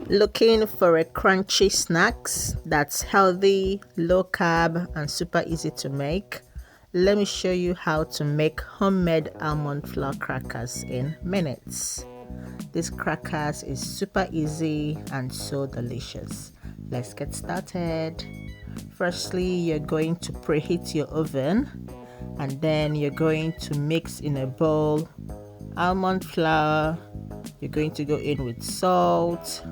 Looking for a crunchy snacks that's healthy, low carb, and super easy to make? Let me show you how to make homemade almond flour crackers in minutes. This crackers is super easy and so delicious. Let's get started. Firstly, you're going to preheat your oven, and then you're going to mix in a bowl almond flour. You're going to go in with salt,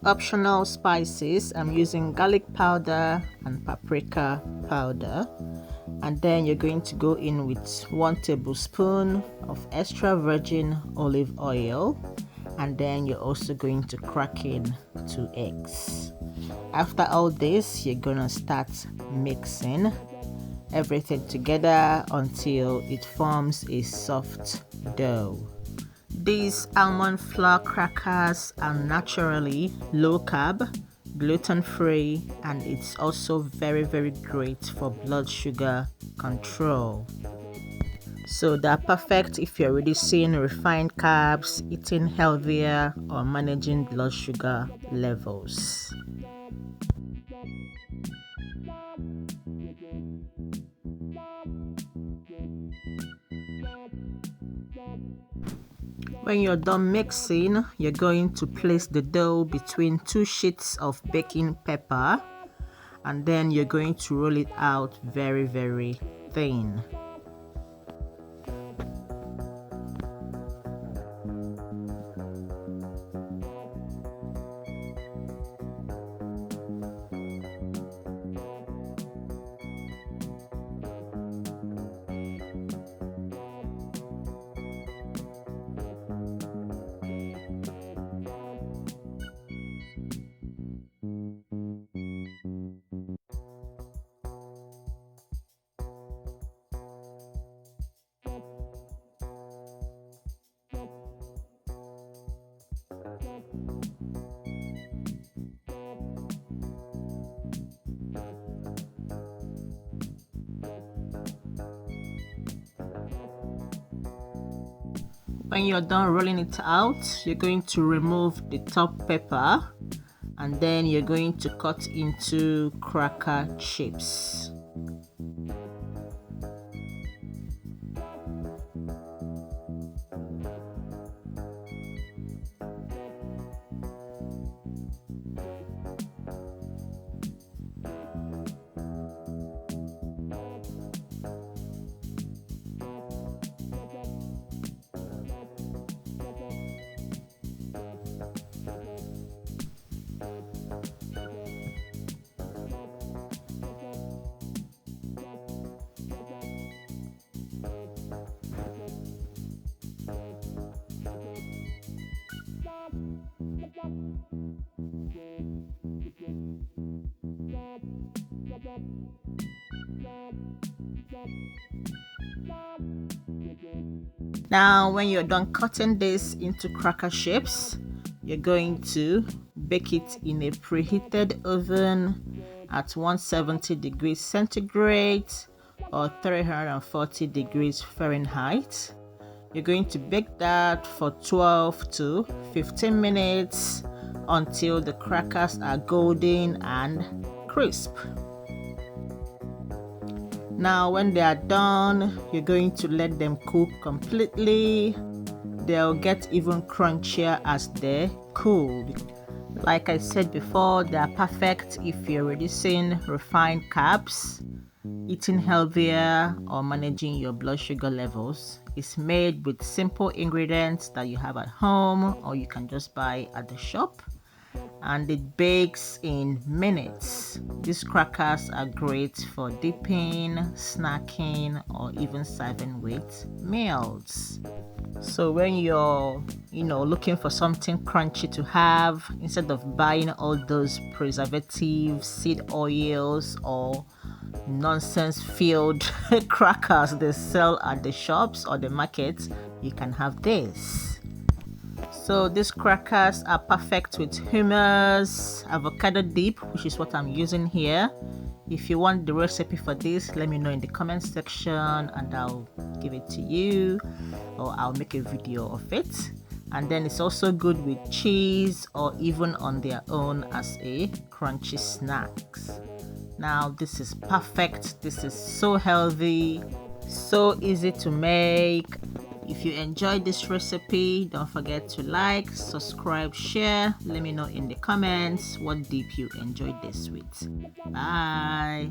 optional spices. I'm using garlic powder and paprika powder, and then you're going to go in with 1 tablespoon of extra virgin olive oil, and then you're also going to crack in 2 eggs. After all this, you're gonna start mixing everything together until it forms a soft dough. These almond flour crackers are naturally low carb, gluten-free, and it's also very great for blood sugar control. So they're perfect if you're reducing refined carbs, eating healthier, or managing blood sugar levels. When you're done mixing, you're going to place the dough between 2 sheets of baking paper, and then you're going to roll it out very thin. When you're done rolling it out, you're going to remove the top paper, and then you're going to cut into cracker chips. Now, when you're done cutting this into cracker shapes, you're going to bake it in a preheated oven at 170 degrees centigrade or 340 degrees Fahrenheit. You're going to bake that for 12 to 15 minutes until the crackers are golden and crisp. Now, when they are done, you're going to let them cook completely. They'll get even crunchier as they cool. Like I said before, they are perfect if you're reducing refined carbs, eating healthier, or managing your blood sugar levels. It's made with simple ingredients that you have at home or you can just buy at the shop, and it bakes in minutes. These crackers are great for dipping, snacking, or even serving with meals. So when you're looking for something crunchy to have, instead of buying all those preservatives, seed oils, or nonsense filled crackers they sell at the shops or the markets, you can have this. So these crackers are perfect with hummus, avocado dip, which is what I'm using here. If you want the recipe for this, let me know in the comment section and I'll give it to you, or I'll make a video of it. And then it's also good with cheese or even on their own as a crunchy snacks. Now this is perfect. This is so healthy, so easy to make. If you enjoyed this recipe, don't forget to like, subscribe, share. Let me know in the comments what dip you enjoyed this with. Bye.